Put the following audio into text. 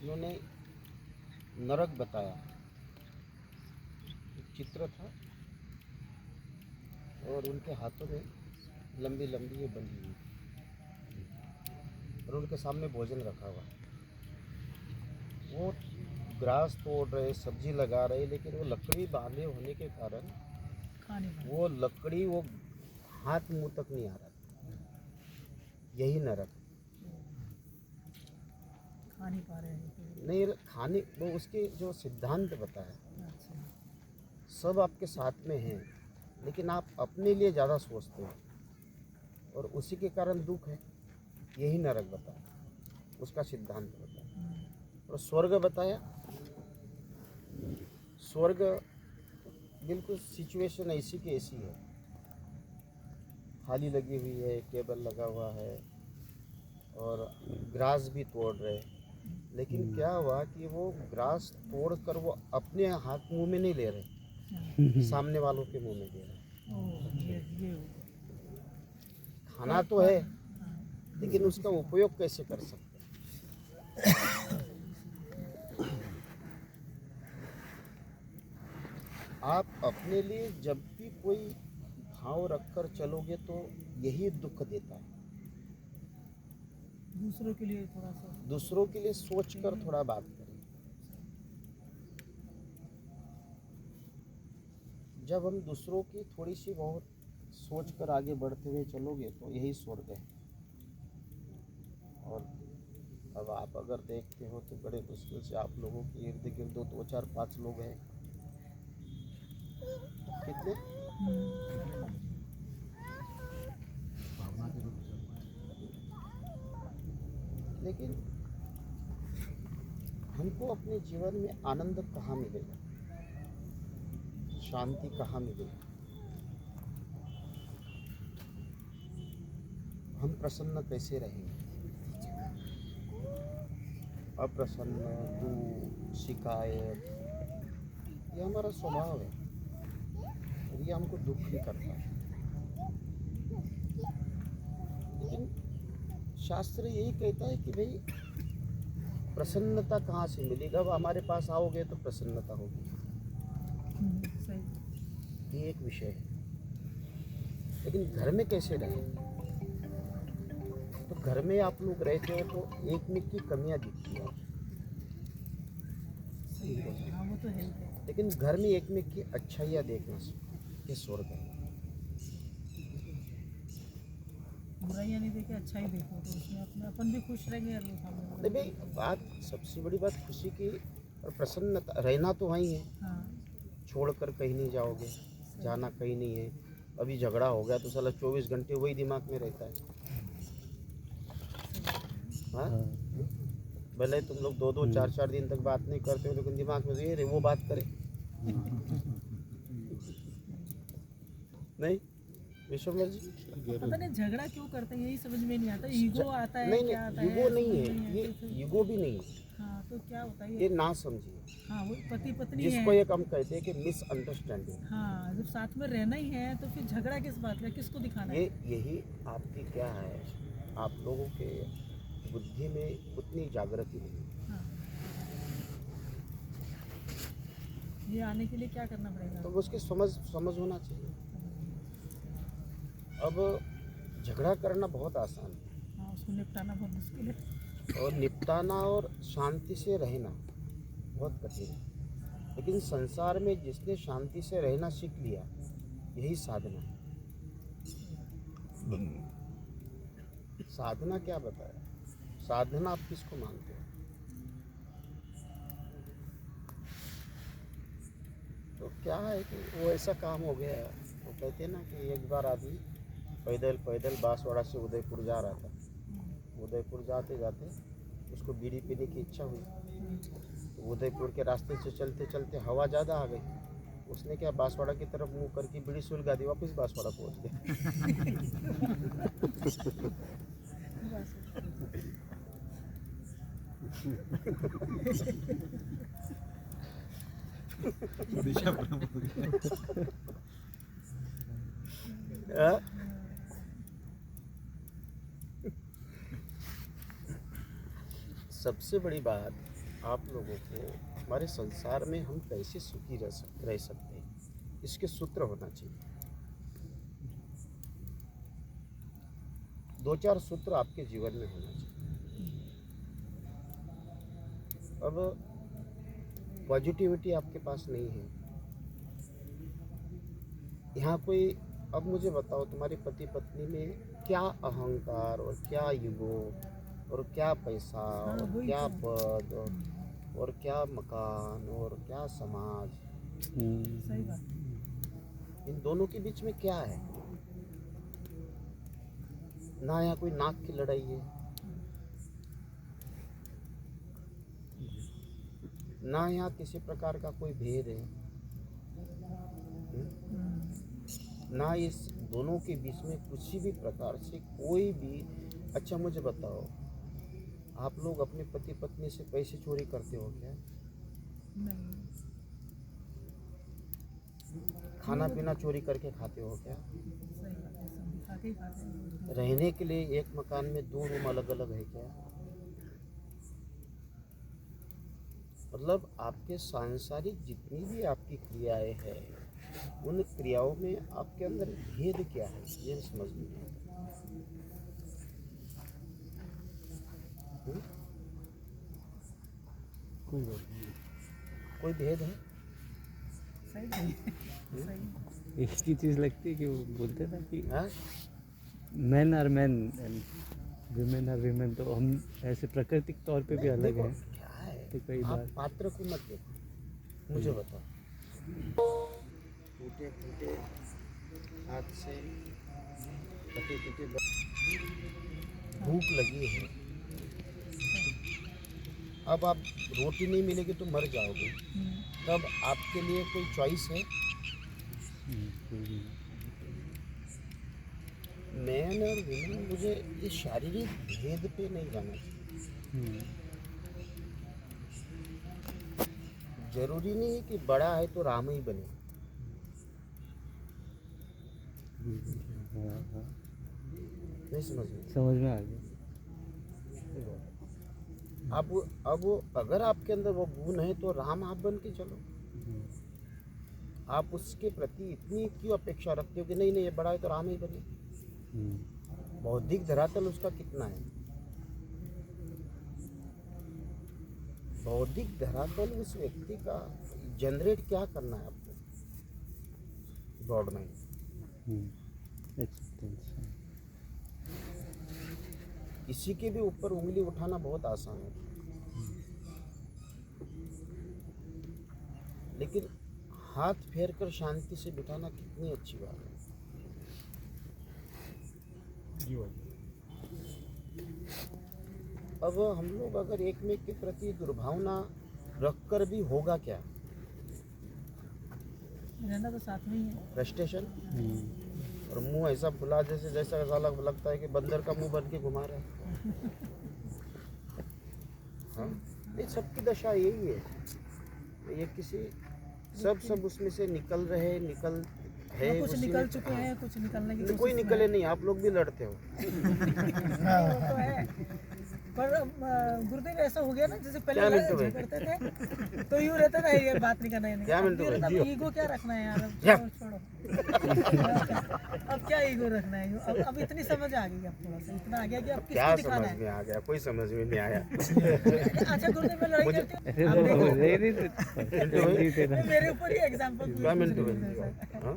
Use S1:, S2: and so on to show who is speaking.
S1: उन्होंने नरक बताया। एक चित्र था और उनके हाथों में लंबी लंबी ये बंधी हुई और उनके सामने भोजन रखा हुआ। वो ग्रास तोड़ रहे, सब्जी लगा रहे, लेकिन वो लकड़ी बांधे होने के कारण वो लकड़ी वो हाथ मुंह तक नहीं आ रहा था। यही नरक।
S2: खा नहीं पा रहे हैं
S1: नहीं खाने, वो उसके जो सिद्धांत बताया, सब आपके साथ में हैं, लेकिन आप अपने लिए ज़्यादा सोचते हो और उसी के कारण दुख है। यही नरक बताया, उसका सिद्धांत बताया। और स्वर्ग बताया, स्वर्ग बिल्कुल सिचुएशन ऐसी की ऐसी है। थाली लगी हुई है, टेबल लगा हुआ है और ग्रास भी तोड़ रहे, लेकिन क्या हुआ कि वो ग्रास तोड़ कर वो अपने हाथ मुंह में नहीं ले रहे, सामने वालों के मुंह में दे रहे। खाना तो है, लेकिन उसका उपयोग कैसे कर सकते हैं। आप अपने लिए जब भी कोई भाव रखकर चलोगे तो यही दुख देता है।
S2: दूसरों के लिए थोड़ा सा,
S1: दूसरों के लिए सोचकर थोड़ा बात करें। जब हम दूसरों की थोड़ी सी बहुत सोचकर आगे बढ़ते हुए चलोगे तो यही स्वर्ग है। और अब आप अगर देखते हो तो बड़े मुश्किल से आप लोगों के इर्द गिर्द 2 4 5 लोग हैं। कितने? लेकिन हमको अपने जीवन में आनंद कहाँ मिलेगा, शांति कहाँ मिलेगी, हम प्रसन्न कैसे रहेंगे। अप्रसन्न, दुख, शिकायत, ये हमारा स्वभाव है और ये हमको दुख भी करता है। लेकिन शास्त्र यही कहता है कि भाई प्रसन्नता कहाँ से मिलेगी। अब हमारे पास आओगे तो प्रसन्नता होगी, ये एक विषय है। लेकिन घर में कैसे रहें, तो घर में आप लोग रहते हो तो एक में की कमियां दिखती है,
S2: वो तो है।
S1: लेकिन घर में एक में की अच्छाइयाँ देखना ये स्वर्ग है।
S2: बुराइयाँ नहीं देखे, अच्छा ही देखो तो उसमें अपने अपन भी खुश रहेंगे और सामने वाला
S1: नहीं भाई, बात सबसे बड़ी बात खुशी की और प्रसन्नता। रहना तो वहीं है, छोड़कर कहीं नहीं जाओगे, जाना कहीं नहीं है। अभी झगड़ा हो गया तो साला 24 घंटे वही दिमाग में रहता है। हाँ, भले तुम लोग 2 2 4 4 दिन तक बात नहीं करते हो, लेकिन दिमाग में ये वो बात करे। नहीं विश्वम्बर जी,
S2: पता नहीं झगड़ा क्यों करते हैं, यही समझ में नहीं आता। ईगो आता है,
S1: नहीं
S2: क्या आता
S1: नहीं, ईगो
S2: है,
S1: नहीं है, ये ईगो भी नहीं है।
S2: हाँ तो क्या होता है
S1: ये ना समझिए।
S2: हाँ वो पति पत्नी
S1: जिसको
S2: है।
S1: ये हम कहते हैं कि मिसअंडरस्टैंडिंग।
S2: हाँ जब साथ में रहना ही है तो फिर झगड़ा किस बात का, किसको दिखाना
S1: ये
S2: है।
S1: यही आपकी क्या है, आप लोगों के बुद्धि में उतनी जागृति नहीं है।
S2: हाँ ये आने के लिए क्या करना पड़ेगा,
S1: तो उसकी समझ होना चाहिए। अब झगड़ा करना बहुत आसान है,
S2: हाँ उसको निपटाना बहुत मुश्किल है।
S1: और निपटाना और शांति से रहना बहुत कठिन है। लेकिन संसार में जिसने शांति से रहना सीख लिया, यही साधना है। साधना क्या बताया, साधना आप किसको मानते हो। तो क्या है कि वो ऐसा काम हो गया है। वो कहते हैं ना कि एक बार आदमी पैदल पैदल बांसवाड़ा से उदयपुर जा रहा था। उदयपुर जाते जाते उसको बीड़ी पीने की इच्छा हुई, तो उदयपुर के रास्ते से चलते चलते हवा ज़्यादा आ गई। उसने क्या बांसवाड़ा की तरफ मुंह करके बीड़ी सुलगा दी, वापस बांसवाड़ा पहुंच गया। सबसे बड़ी बात आप लोगों को हमारे संसार में हम कैसे सुखी रह सकते हैं, इसके सूत्र होना चाहिए। 2-4 सूत्र आपके जीवन में होना चाहिए। अब पॉजिटिविटी आपके पास नहीं है, यहाँ कोई, अब मुझे बताओ तुम्हारे पति पत्नी में क्या अहंकार और क्या ईगो और क्या पैसा और
S2: वही
S1: क्या
S2: तो।
S1: पद और क्या मकान और क्या समाज,
S2: सही बात।
S1: इन दोनों के बीच में क्या है? ना यहाँ कोई नाक की लड़ाई है, ना यहाँ किसी प्रकार का कोई भेद है, ना इस दोनों के बीच में किसी भी प्रकार से कोई भी। अच्छा मुझे बताओ, आप लोग अपने पति पत्नी से पैसे चोरी करते हो क्या?
S2: नहीं,
S1: खाना पीना चोरी करके खाते हो क्या?
S2: सही बात है, सब दिखा के ही खाते हैं।
S1: रहने के लिए एक मकान में 2 रूम अलग अलग है क्या? मतलब आपके सांसारिक जितनी भी आपकी क्रियाएं हैं, उन क्रियाओं में आपके अंदर भेद क्या है, ये समझ नहीं आता। कोई भेद है?
S2: सही नहीं, सही।
S3: एक ही चीज़ लगती है कि वो बोलते ना कि
S1: हाँ?
S3: Man are man and women are women, तो हम ऐसे प्राकृतिक तौर पे भी अलग
S1: देखो,
S3: हैं।
S1: क्या है,
S3: तो कई
S1: आप
S3: बार
S1: पात्र को मत देखो, मुझे बताओ। टूटे फूटे हाथ से कटे कटे भूख लगी है, अब आप रोटी नहीं मिलेगी तो मर जाओगे, तब आपके लिए कोई चॉइस है?
S3: कोई भी
S1: मैन और वुमेन, मुझे ये शारीरिक भेद पे नहीं जाना चाहिए। जरूरी नहीं है कि बड़ा है तो राम ही बने।
S3: हाँ,
S1: नहीं समझ में?
S3: समझ में आ गया।
S1: अब अगर आपके अंदर वो गुण है तो राम आप बन के चलो। आप उसके प्रति इतनी क्यों अपेक्षा रखते हो कि नहीं नहीं ये बड़ा है तो राम ही बने? बौद्धिक धरातल उसका कितना है? बौद्धिक धरातल उस व्यक्ति का जनरेट क्या करना है आपको दौड़ना है। किसी के भी ऊपर उंगली उठाना बहुत आसान है, लेकिन हाथ फेर कर शांति से बिठाना कितनी अच्छी बात है। अब हम लोग अगर एक में के प्रति दुर्भावना रखकर भी होगा क्या?
S2: रहना तो साथ में ही है।
S1: फ्रस्ट्रेशन और मुंह ऐसा फुला जैसा लगता है कि बंदर का मुंह बन के घुमा रहा है। हाँ, ये सबकी दशा यही है। ये किसी सब उसमें से निकल रहे है।
S2: कुछ निकल चुके हैं, कुछ निकलने की
S1: कोई निकले नहीं, आप लोग भी लड़ते हो।
S2: वो तो है, पर गुरुदेव ऐसा हो गया ना, जैसे
S1: क्या मिनटों
S2: पहले
S1: में?
S2: करते थे तो यूँ रहता था ये बात नहीं करना है,
S1: क्या मिनटों में?
S2: ईगो क्या रखना है यार, अब छोड़ो। अब क्या ईगो रखना है? अब इतनी समझ आ गई, अब थोड़ा सा इतना आ गया कि अब
S1: क्या
S2: किसको दिखाना
S1: समझ
S2: है।
S1: में आ गया? कोई समझ में नहीं आया।
S2: अच्छा गुरुदेव, मैं लड़ाई
S1: मुझे-
S2: करती हूँ, आप देखो,
S3: नहीं
S2: मेरे ऊपर ही एग्जाम्पल
S1: क्या मिनटों में? हाँ?